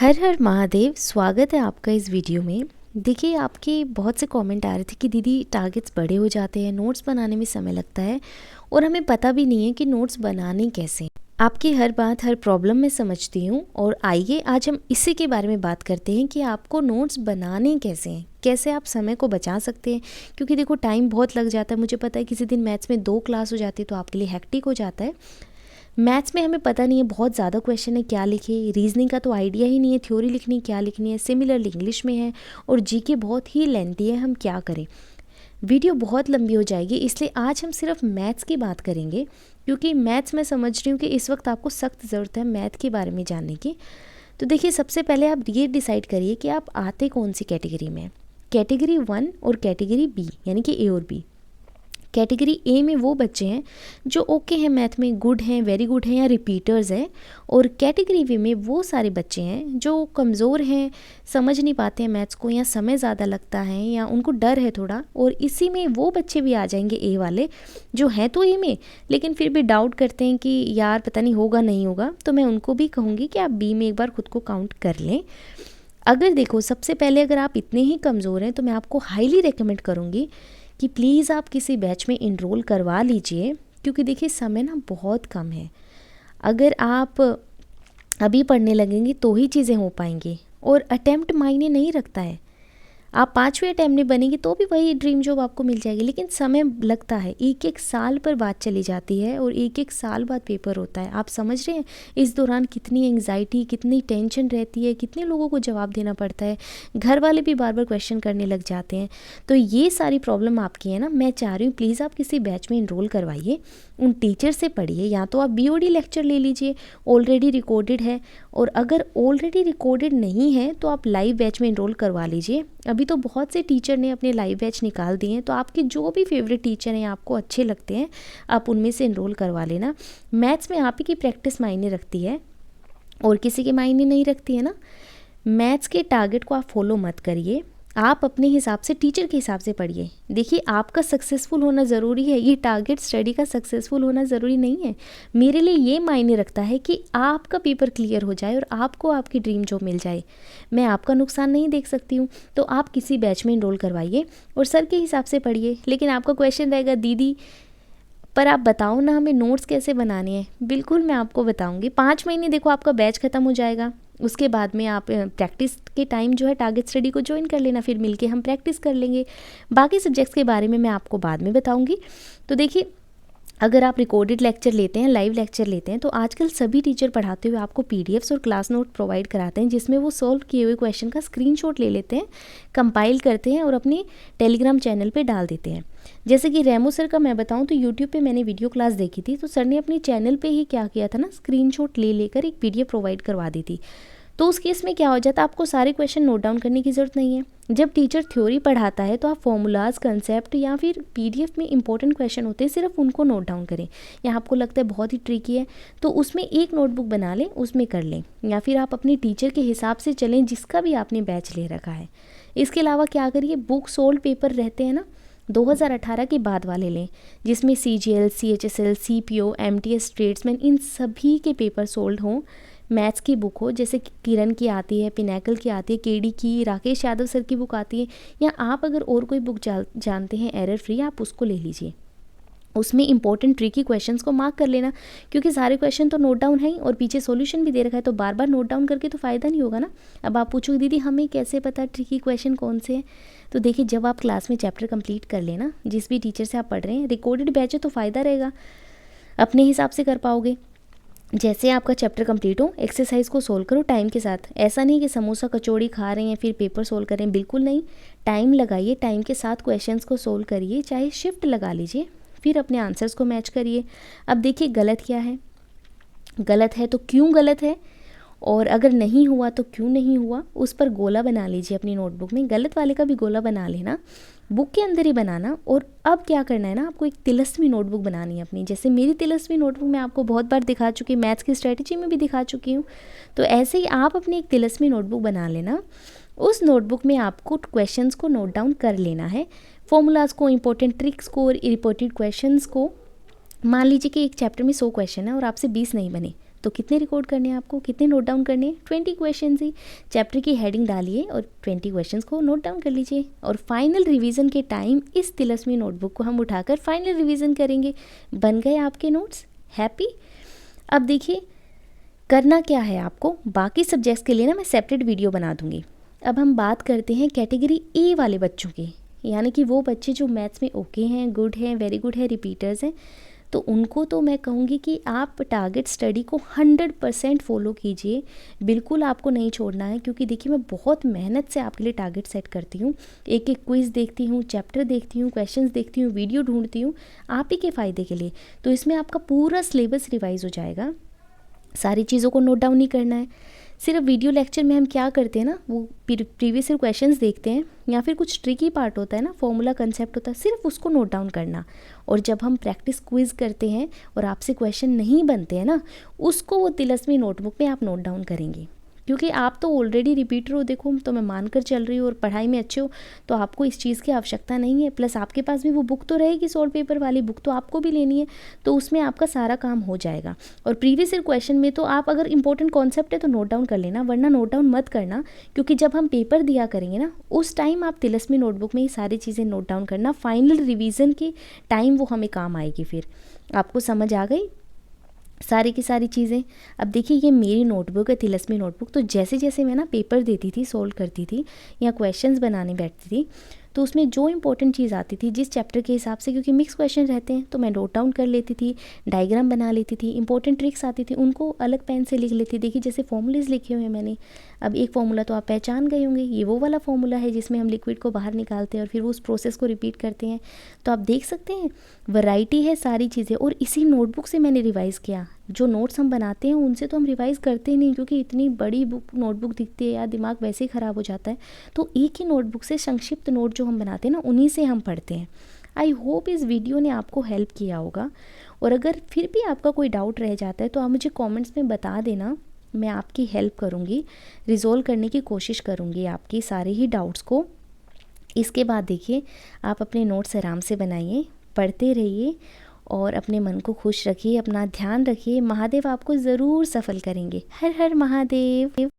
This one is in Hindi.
हर हर महादेव। स्वागत है आपका इस वीडियो में। देखिए, आपके बहुत से कमेंट आ रहे थे कि दीदी टारगेट्स बड़े हो जाते हैं, नोट्स बनाने में समय लगता है और हमें पता भी नहीं है कि नोट्स बनाने कैसे। आपकी हर बात, हर प्रॉब्लम मैं समझती हूँ और आइए आज हम इसी के बारे में बात करते हैं कि आपको नोट्स बनाने कैसे हैं, कैसे आप समय को बचा सकते हैं। क्योंकि देखो, टाइम बहुत लग जाता है। मुझे पता है किसी दिन मैथ्स में 2 क्लास हो जाती है तो आपके लिए हेक्टिक हो जाता है। मैथ्स में हमें पता नहीं है, बहुत ज़्यादा क्वेश्चन है, क्या लिखे। रीजनिंग का तो आइडिया ही नहीं है, थ्योरी लिखनी क्या लिखनी है। सिमिलरली इंग्लिश में है और जीके बहुत ही लेंथी है, हम क्या करें। वीडियो बहुत लंबी हो जाएगी, इसलिए आज हम सिर्फ मैथ्स की बात करेंगे। क्योंकि मैथ्स मैं समझ रही हूँ कि इस वक्त आपको सख्त ज़रूरत है मैथ के बारे में जानने की। तो देखिए, सबसे पहले आप ये डिसाइड करिए कि आप आते कौन सी कैटेगरी में। कैटेगरी 1 और कैटेगरी बी, यानी कि ए और बी। कैटेगरी ए में वो बच्चे हैं जो ओके हैं मैथ में, गुड हैं, वेरी गुड हैं या रिपीटर्स हैं। और कैटेगरी बी में वो सारे बच्चे हैं जो कमज़ोर हैं, समझ नहीं पाते हैं मैथ्स को, या समय ज़्यादा लगता है या उनको डर है थोड़ा। और इसी में वो बच्चे भी आ जाएंगे ए वाले, जो हैं तो ए में लेकिन फिर भी डाउट करते हैं कि यार पता नहीं होगा नहीं होगा। तो मैं उनको भी कहूँगी कि आप बी में एक बार खुद को काउंट कर लें। अगर देखो, सबसे पहले अगर आप इतने ही कमज़ोर हैं तो मैं आपको हाईली रिकमेंड करूँगी कि प्लीज़ आप किसी बैच में इनरोल करवा लीजिए। क्योंकि देखिए, समय ना बहुत कम है। अगर आप अभी पढ़ने लगेंगे तो ही चीज़ें हो पाएंगी। और अटेम्प्ट मायने नहीं रखता है। आप 5वें अटैम्प्ट में बनेंगे तो भी वही ड्रीम जॉब आपको मिल जाएगी, लेकिन समय लगता है। एक एक साल पर बात चली जाती है और एक एक साल बाद पेपर होता है। आप समझ रहे हैं इस दौरान कितनी एंग्जाइटी, कितनी टेंशन रहती है, कितने लोगों को जवाब देना पड़ता है। घर वाले भी बार बार क्वेश्चन करने लग जाते हैं। तो ये सारी प्रॉब्लम आपकी है ना। मैं चाह रही हूँ प्लीज़ आप किसी बैच में इनरोल करवाइए, उन टीचर से पढ़िए, या तो आप BOD लेक्चर ले लीजिए, ऑलरेडी रिकॉर्डेड है। और अगर ऑलरेडी रिकॉर्डेड नहीं है तो आप लाइव बैच में इनरोल करवा लीजिए। अभी तो बहुत से टीचर ने अपने लाइव बैच निकाल दिए हैं, तो आपके जो भी फेवरेट टीचर हैं, आपको अच्छे लगते हैं, आप उनमें से इनरोल करवा लेना। मैथ्स में आप ही की प्रैक्टिस मायने रखती है और किसी के मायने नहीं रखती है ना। मैथ्स के टारगेट को आप फॉलो मत करिए, आप अपने हिसाब से, टीचर के हिसाब से पढ़िए। देखिए, आपका सक्सेसफुल होना ज़रूरी है, ये टारगेट स्टडी का सक्सेसफुल होना ज़रूरी नहीं है। मेरे लिए ये मायने रखता है कि आपका पेपर क्लियर हो जाए और आपको आपकी ड्रीम जॉब मिल जाए। मैं आपका नुकसान नहीं देख सकती हूँ। तो आप किसी बैच में इनरोल करवाइए और सर के हिसाब से पढ़िए। लेकिन आपका क्वेश्चन रहेगा, दीदी पर आप बताओ ना हमें नोट्स कैसे बनाने हैं। बिल्कुल मैं आपको बताऊंगी। 5 महीने देखो, आपका बैच ख़त्म हो जाएगा। उसके बाद में आप प्रैक्टिस के टाइम जो है टारगेट स्टडी को ज्वाइन कर लेना, फिर मिलके हम प्रैक्टिस कर लेंगे। बाकी सब्जेक्ट्स के बारे में मैं आपको बाद में बताऊंगी। तो देखिए, अगर आप रिकॉर्डेड लेक्चर लेते हैं, लाइव लेक्चर लेते हैं, तो आजकल सभी टीचर पढ़ाते हुए आपको PDFs और क्लास नोट प्रोवाइड कराते हैं, जिसमें वो सॉल्व किए हुए क्वेश्चन का स्क्रीनशॉट ले लेते हैं, कंपाइल करते हैं और अपने टेलीग्राम चैनल पे डाल देते हैं। जैसे कि रेमो सर का मैं बताऊं तो यूट्यूब पे मैंने वीडियो क्लास देखी थी, तो सर ने अपने चैनल पे ही क्या किया था ना, स्क्रीनशॉट ले लेकर एक PDF प्रोवाइड करवा दी थी। तो उस केस में क्या हो जाता है, आपको सारे क्वेश्चन नोट डाउन करने की ज़रूरत नहीं है। जब टीचर थ्योरी पढ़ाता है तो आप फॉर्मूलाज, कंसेप्ट या फिर PDF में इंपॉर्टेंट क्वेश्चन होते हैं, सिर्फ उनको नोट डाउन करें। या आपको लगता है बहुत ही ट्रिकी है तो उसमें एक नोटबुक बना लें, उसमें कर लें। या फिर आप अपने टीचर के हिसाब से चलें जिसका भी आपने बैच ले रखा है। इसके अलावा क्या करिए, बुक सोल्ड पेपर रहते हैं ना, 2018 के बाद वाले लें, जिसमें CGL, CHSL, CPO, MTS, tradesman, इन सभी के पेपर सोल्ड हों। मैथ्स की बुक हो, जैसे कि किरण की आती है, पिनैकल की आती है, KD की, राकेश यादव सर की बुक आती है। या आप अगर और कोई बुक जानते हैं एरर फ्री, आप उसको ले लीजिए। उसमें इंपॉर्टेंट ट्रिकी क्वेश्चंस को मार्क कर लेना, क्योंकि सारे क्वेश्चन तो नोट डाउन है ही और पीछे सॉल्यूशन भी दे रखा है। तो बार बार नोट डाउन करके तो फ़ायदा नहीं होगा ना। अब आप पूछोगे दीदी हमें कैसे पता ट्रिकी क्वेश्चन कौन से हैं। तो देखिए, जब आप क्लास में चैप्टर कंप्लीट कर लेना, जिस भी टीचर से आप पढ़ रहे हैं, रिकॉर्डेड बैच है तो फ़ायदा रहेगा, अपने हिसाब से कर पाओगे। जैसे आपका चैप्टर कंप्लीट हो, एक्सरसाइज को सोल्व करो टाइम के साथ। ऐसा नहीं कि समोसा कचौड़ी खा रहे हैं फिर पेपर सोल्व कर रहे हैं, बिल्कुल नहीं। टाइम लगाइए, टाइम के साथ क्वेश्चंस को सोल्व करिए, चाहे शिफ्ट लगा लीजिए, फिर अपने आंसर्स को मैच करिए। अब देखिए, गलत क्या है, गलत है तो क्यों गलत है, और अगर नहीं हुआ तो क्यों नहीं हुआ, उस पर गोला बना लीजिए अपनी नोटबुक में। गलत वाले का भी गोला बना लेना, बुक के अंदर ही बनाना। और अब क्या करना है ना, आपको एक तिलस्मी नोटबुक बनानी है अपनी। जैसे मेरी तिलस्मी नोटबुक मैं आपको बहुत बार दिखा चुकी हूँ, मैथ्स की स्ट्रेटजी में भी दिखा चुकी हूँ। तो ऐसे ही आप अपनी एक तिलस्मी नोटबुक बना लेना। उस नोटबुक में आपको क्वेश्चंस को नोट डाउन कर लेना है, फॉर्मूलाज को, इंपॉर्टेंट ट्रिक्स को, रिपोर्टेड क्वेश्चंस को। मान लीजिए कि एक चैप्टर में 100 क्वेश्चन है और आपसे 20 नहीं बने, तो कितने रिकॉर्ड करने हैं आपको, कितने नोट डाउन करने हैं? 20 क्वेश्चन ही। चैप्टर की हेडिंग डालिए और 20 क्वेश्चंस को नोट डाउन कर लीजिए। और फाइनल रिवीजन के टाइम इस तिलस्मी नोटबुक को हम उठाकर फाइनल रिवीजन करेंगे। बन गए आपके नोट्स? हैप्पी? अब देखिए करना क्या है आपको, बाकी सब्जेक्ट्स के लिए ना मैं सेपरेट वीडियो बना दूंगी। अब हम बात करते हैं कैटेगरी ए वाले बच्चों की, यानी कि वो बच्चे जो मैथ्स में ओके हैं, गुड हैं, वेरी गुड है, रिपीटर्स हैं। तो उनको तो मैं कहूँगी कि आप टारगेट स्टडी को 100% फॉलो कीजिए, बिल्कुल आपको नहीं छोड़ना है। क्योंकि देखिए मैं बहुत मेहनत से आपके लिए टारगेट सेट करती हूँ, एक एक क्विज़ देखती हूँ, चैप्टर देखती हूँ, क्वेश्चंस देखती हूँ, वीडियो ढूंढती हूँ आप ही के फ़ायदे के लिए। तो इसमें आपका पूरा सिलेबस रिवाइज हो जाएगा, सारी चीज़ों को नोट डाउन नहीं करना है। सिर्फ वीडियो लेक्चर में हम क्या करते हैं ना, वो प्रीवियस ईयर क्वेश्चंस देखते हैं या फिर कुछ ट्रिकी पार्ट होता है ना, फॉर्मूला कंसेप्ट होता है, सिर्फ उसको नोट डाउन करना। और जब हम प्रैक्टिस क्विज़ करते हैं और आपसे क्वेश्चन नहीं बनते हैं ना, उसको वो तिलस्मी नोटबुक में आप नोट डाउन करेंगे। क्योंकि आप तो ऑलरेडी रिपीटर हो, देखो तो मैं मानकर चल रही हूँ, और पढ़ाई में अच्छे हो तो आपको इस चीज़ की आवश्यकता नहीं है। प्लस आपके पास भी वो बुक तो रहेगी, सॉल्व पेपर वाली बुक तो आपको भी लेनी है, तो उसमें आपका सारा काम हो जाएगा। और प्रीवियस ईयर क्वेश्चन में तो आप अगर इंपॉर्टेंट कॉन्सेप्ट है तो नोट डाउन कर लेना, वरना नोट डाउन मत करना। क्योंकि जब हम पेपर दिया करेंगे ना, उस टाइम आप तिलस्मी नोटबुक में ये सारी चीज़ें नोट डाउन करना, फाइनल रिविज़न के टाइम वो हमें काम आएगी। फिर आपको समझ आ गई सारी की सारी चीज़ें। अब देखिए ये मेरी नोटबुक है, तिलस्मी नोटबुक। तो जैसे जैसे मैं ना पेपर देती थी, सोल्व करती थी या क्वेश्चंस बनाने बैठती थी, तो उसमें जो इंपॉर्टेंट चीज़ आती थी जिस चैप्टर के हिसाब से, क्योंकि मिक्स क्वेश्चन रहते हैं, तो मैं नोट डाउन कर लेती थी, डायग्राम बना लेती थी। इंपॉर्टेंट ट्रिक्स आती थी उनको अलग पेन से लिख लेती। देखिए जैसे फॉर्मूलेज लिखे हुए हैं मैंने, अब एक फॉर्मूला तो आप पहचान गए होंगे, ये वो वाला फॉर्मूला है जिसमें हम लिक्विड को बाहर निकालते हैं और फिर वो उस प्रोसेस को रिपीट करते हैं। तो आप देख सकते हैं वैरायटी है सारी चीज़ें। और इसी नोटबुक से मैंने रिवाइज़ किया। जो नोट्स हम बनाते हैं उनसे तो हम रिवाइज़ करते ही नहीं, क्योंकि इतनी बड़ी बुक नोटबुक दिखती है यार, दिमाग वैसे ही ख़राब हो जाता है। तो एक ही नोटबुक से संक्षिप्त नोट जो हम बनाते हैं ना, उन्हीं से हम पढ़ते हैं। आई होप इस वीडियो ने आपको हेल्प किया होगा। और अगर फिर भी आपका कोई डाउट रह जाता है तो आप मुझे कमेंट्स में बता देना, मैं आपकी हेल्प करूँगी, रिजॉल्व करने की कोशिश करूँगी आपकी सारे ही डाउट्स को। इसके बाद देखिए आप अपने नोट्स आराम से बनाइए, पढ़ते रहिए और अपने मन को खुश रखिए, अपना ध्यान रखिए। महादेव आपको ज़रूर सफल करेंगे। हर हर महादेव।